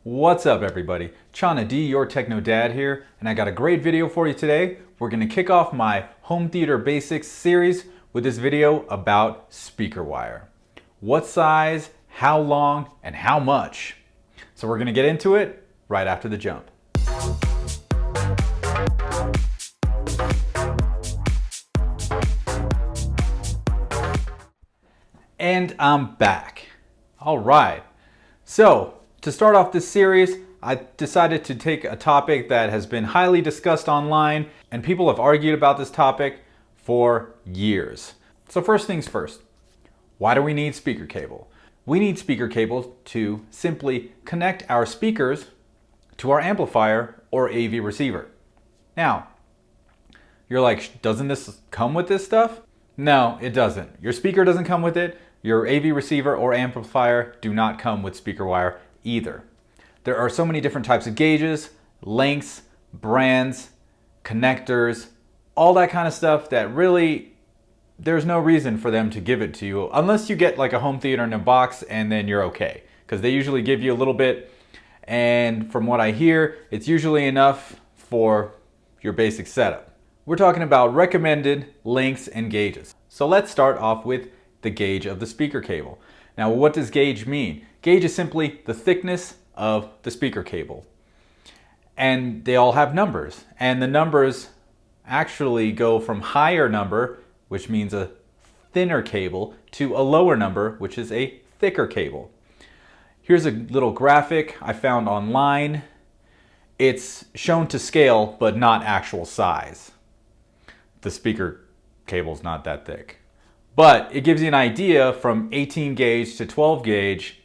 What's up everybody? Chana D, your Techno Dad here, and I got a great video for you today. We're going to kick off my home theater basics series with this video about speaker wire. What size, how long, and how much. So we're going to get into it right after the jump. And I'm back. All right. So to start off this series, I decided to take a topic that has been highly discussed online, and people have argued about this topic for years. So first things first, why do we need speaker cable? We need speaker cable to simply connect our speakers to our amplifier or AV receiver. Now, you're like, doesn't this come with this stuff? No, it doesn't. Your speaker doesn't come with it. Your AV receiver or amplifier do not come with speaker wire either. There are so many different types of gauges, lengths, brands, connectors, all that kind of stuff that really there's no reason for them to give it to you unless you get like a home theater in a box, and then you're okay, because they usually give you a little bit, and from what I hear, it's usually enough for your basic setup. We're talking about recommended lengths and gauges. So let's start off with the gauge of the speaker cable. Now, what does gauge mean? Gauge is simply the thickness of the speaker cable. And they all have numbers. And the numbers actually go from higher number, which means a thinner cable, to a lower number, which is a thicker cable. Here's a little graphic I found online. It's shown to scale, but not actual size. The speaker cable's not that thick. But it gives you an idea from 18 gauge to 12 gauge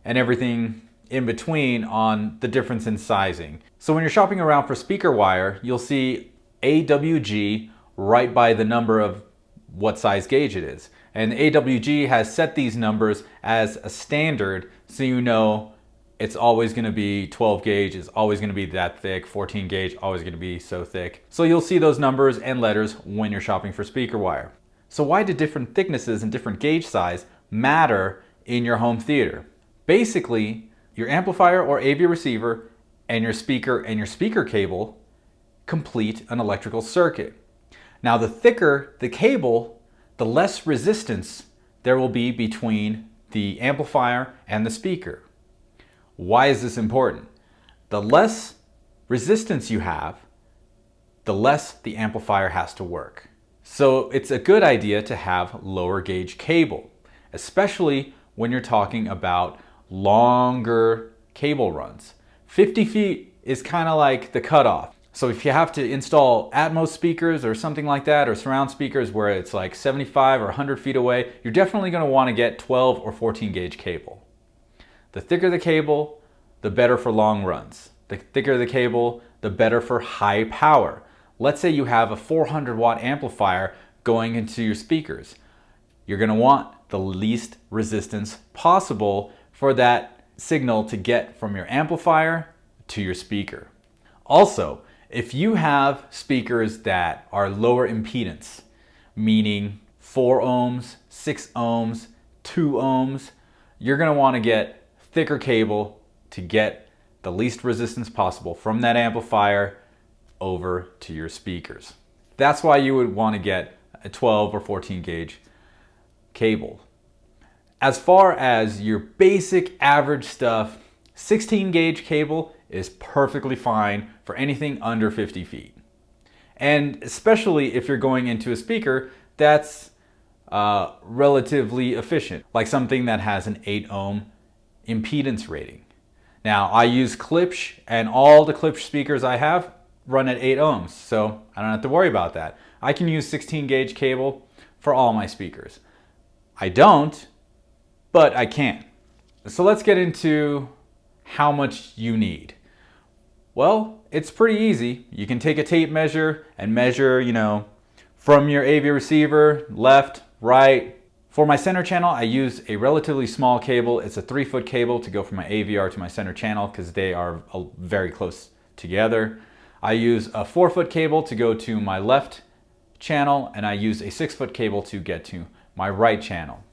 and everything in between on the difference in sizing. So when you're shopping around for speaker wire, you'll see AWG right by the number of what size gauge it is. And AWG has set these numbers as a standard, so you know it's always going to be 12 gauge, is always going to be that thick, 14 gauge, always going to be so thick. So you'll see those numbers and letters when you're shopping for speaker wire. So why do different thicknesses and different gauge size matter in your home theater? Basically, your amplifier or AV receiver and your speaker cable complete an electrical circuit. Now, the thicker the cable, the less resistance there will be between the amplifier and the speaker. Why is this important? The less resistance you have, the less the amplifier has to work. So it's a good idea to have lower gauge cable, especially when you're talking about longer cable runs. 50 feet is kind of like the cutoff. So if you have to install Atmos speakers or something like that, or surround speakers where it's like 75 or 100 feet away, you're definitely going to want to get 12 or 14 gauge cable. The thicker the cable, the better for long runs. The thicker the cable, the better for high power. Let's say you have a 400 watt amplifier going into your speakers. You're going to want the least resistance possible for that signal to get from your amplifier to your speaker. Also, if you have speakers that are lower impedance, meaning 4 ohms, 6 ohms, 2 ohms, you're going to want to get thicker cable to get the least resistance possible from that amplifier over to your speakers. That's why you would want to get a 12 or 14 gauge cable. As far as your basic average stuff, 16 gauge cable is perfectly fine for anything under 50 feet. And especially if you're going into a speaker that's relatively efficient, like something that has an 8 ohm impedance rating. Now, I use Klipsch, and all the Klipsch speakers I have run at 8 ohms, so I don't have to worry about that. I can use 16 gauge cable for all my speakers. I don't, but I can. So let's get into how much you need. Well, it's pretty easy. You can take a tape measure and measure, from your AV receiver, left, right. For my center channel, I use a relatively small cable. It's a 3-foot cable to go from my AVR to my center channel because they are very close together. I use a 4-foot cable to go to my left channel, and I use a 6-foot cable to get to my right channel.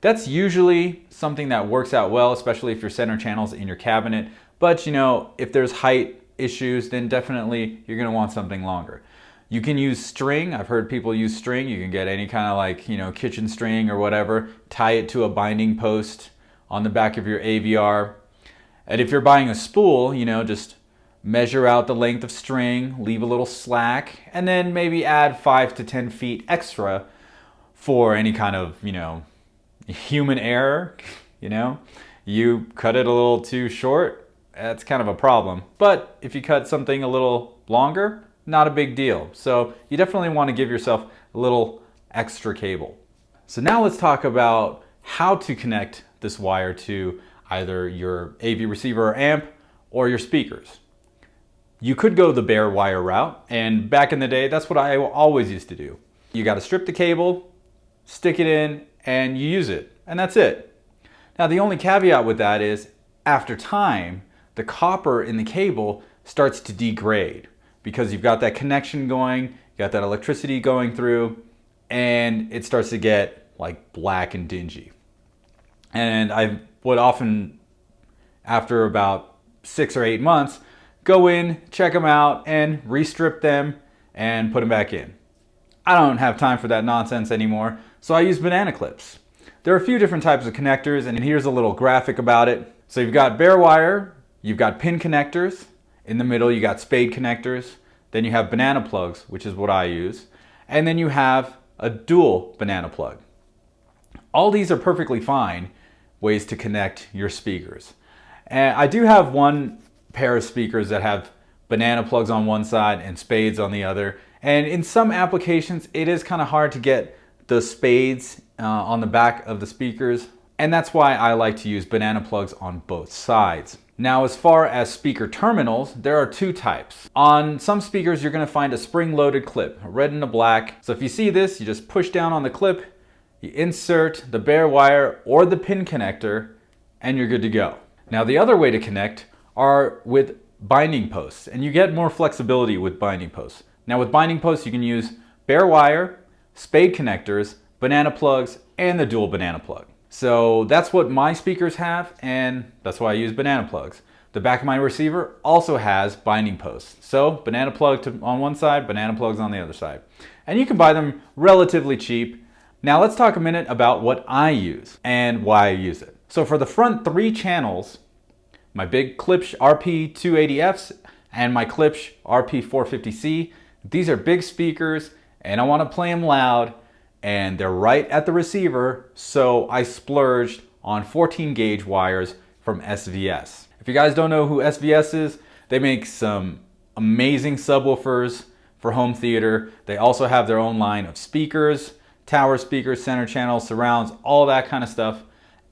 That's usually something that works out well, especially if your center channel's in your cabinet. But you know, if there's height issues, then definitely you're gonna want something longer. You can use string. I've heard people use string. You can get any kind of like, you know, kitchen string or whatever, tie it to a binding post on the back of your AVR. And if you're buying a spool, you know, just measure out the length of string, leave a little slack, and then maybe add 5 to 10 feet extra for any kind of, you know, human error. You know, you cut it a little too short, that's kind of a problem. But if you cut something a little longer, not a big deal. So you definitely want to give yourself a little extra cable. So now let's talk about how to connect this wire to either your AV receiver or amp or your speakers. You could go the bare wire route, and back in the day, that's what I always used to do. You got to strip the cable, stick it in, and you use it, and that's it. Now the only caveat with that is, after time, the copper in the cable starts to degrade because you've got that connection going, you got that electricity going through, and it starts to get like black and dingy. And I would often, after about 6 or 8 months, go in, check them out, and restrip them and put them back in. I don't have time for that nonsense anymore, so I use banana clips. There are a few different types of connectors, and here's a little graphic about it. So you've got bare wire, you've got pin connectors, in the middle you got spade connectors, then you have banana plugs, which is what I use, and then you have a dual banana plug. All these are perfectly fine ways to connect your speakers. And I do have one pair of speakers that have banana plugs on one side and spades on the other, and in some applications it is kind of hard to get the spades on the back of the speakers, and that's why I like to use banana plugs on both sides. Now, as far as speaker terminals, there are two types. On some speakers, you're going to find a spring-loaded clip, a red and a black. So if you see this, you just push down on the clip, you insert the bare wire or the pin connector, and you're good to go. Now, the other way to connect are with binding posts, and you get more flexibility with binding posts. Now, with binding posts, you can use bare wire, spade connectors, banana plugs, and the dual banana plug. So that's what my speakers have, and that's why I use banana plugs. The back of my receiver also has binding posts. So banana plug on one side, banana plugs on the other side. And you can buy them relatively cheap. Now let's talk a minute about what I use and why I use it. So for the front 3 channels, my big Klipsch RP280Fs and my Klipsch RP450C, these are big speakers and I want to play them loud, and they're right at the receiver, so I splurged on 14 gauge wires from SVS. If you guys don't know who SVS is, they make some amazing subwoofers for home theater. They also have their own line of speakers, tower speakers, center channel, surrounds, all that kind of stuff.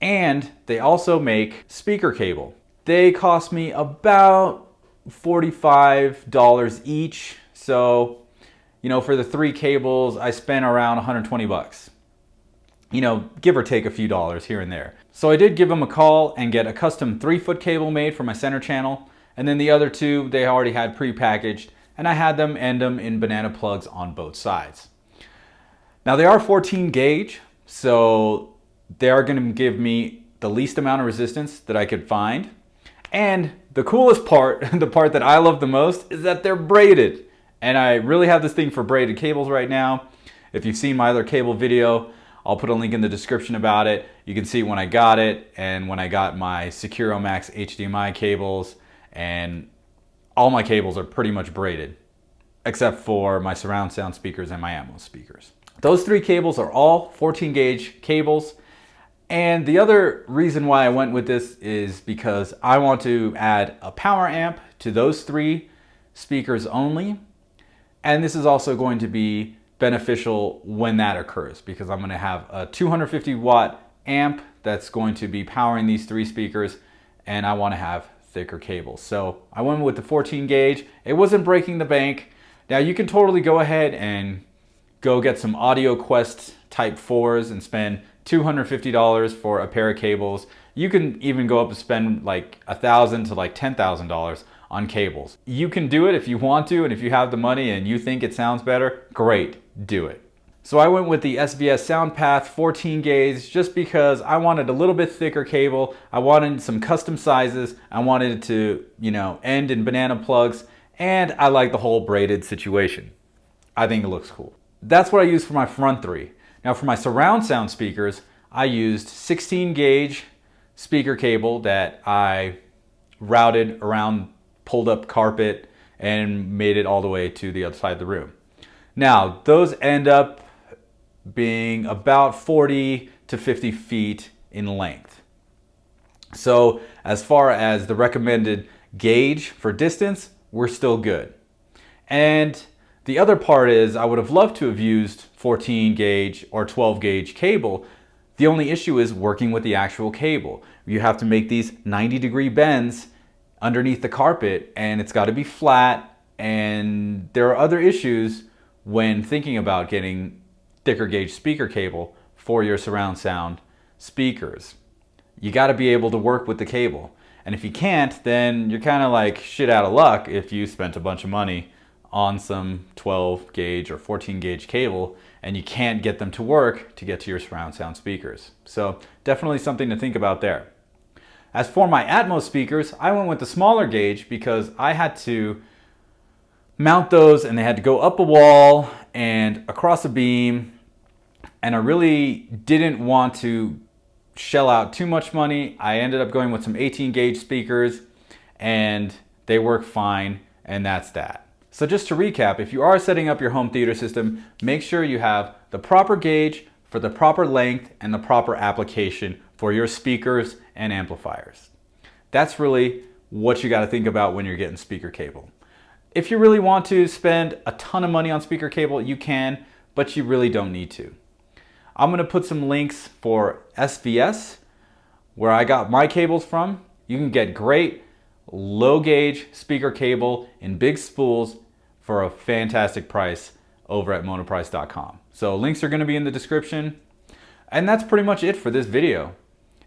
And they also make speaker cable. They cost me about $45 each, so you know, for the 3 cables, I spent around 120 bucks. You know, give or take a few dollars here and there. So I did give them a call and get a custom 3-foot cable made for my center channel. And then the other 2, they already had pre-packaged, and I had them end them in banana plugs on both sides. Now they are 14 gauge, so they are gonna give me the least amount of resistance that I could find. And the coolest part, the part that I love the most, is that they're braided. And I really have this thing for braided cables right now. If you've seen my other cable video, I'll put a link in the description about it. You can see when I got it and when I got my Securo Max HDMI cables, and all my cables are pretty much braided, except for my surround sound speakers and my Atmos speakers. Those 3 cables are all 14 gauge cables. And the other reason why I went with this is because I want to add a power amp to those 3 speakers only. And this is also going to be beneficial when that occurs, because I'm going to have a 250 watt amp that's going to be powering these 3 speakers, and I want to have thicker cables. So I went with the 14 gauge. It wasn't breaking the bank. Now you can totally go ahead and go get some Audio Quest Type 4s and spend $250 for a pair of cables. You can even go up and spend like $1,000 to like $10,000 on cables. You can do it if you want to, and if you have the money and you think it sounds better, great, do it. So I went with the SVS SoundPath 14 gauge just because I wanted a little bit thicker cable. I wanted some custom sizes. I wanted it to, end in banana plugs, and I like the whole braided situation. I think it looks cool. That's what I used for my front three. Now for my surround sound speakers, I used 16 gauge speaker cable that I routed around, pulled up carpet, and made it all the way to the other side of the room. Now those end up being about 40 to 50 feet in length. So as far as the recommended gauge for distance, we're still good. And the other part is I would have loved to have used 14 gauge or 12 gauge cable. The only issue is working with the actual cable. You have to make these 90-degree bends underneath the carpet, and it's got to be flat, and there are other issues when thinking about getting thicker gauge speaker cable for your surround sound speakers. You got to be able to work with the cable. And if you can't, then you're kind of like shit out of luck if you spent a bunch of money on some 12 gauge or 14 gauge cable and you can't get them to work to get to your surround sound speakers. So definitely something to think about there. As for my Atmos speakers, I went with the smaller gauge because I had to mount those and they had to go up a wall and across a beam, and I really didn't want to shell out too much money. I ended up going with some 18 gauge speakers and they work fine, and that's that. So just to recap, if you are setting up your home theater system, make sure you have the proper gauge for the proper length and the proper application for your speakers and amplifiers. That's really what you got to think about when you're getting speaker cable. If you really want to spend a ton of money on speaker cable, you can, but you really don't need to. I'm going to put some links for SVS, where I got my cables from. You can get great low gauge speaker cable in big spools for a fantastic price over at monoprice.com. So links are going to be in the description. And that's pretty much it for this video.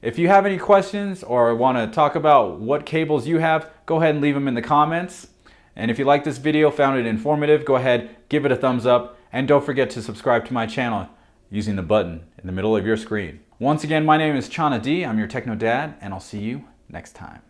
If you have any questions or want to talk about what cables you have, go ahead and leave them in the comments. And if you like this video, found it informative, go ahead, give it a thumbs up, and don't forget to subscribe to my channel using the button in the middle of your screen. Once again, my name is Chana D. I'm your Techno Dad, and I'll see you next time.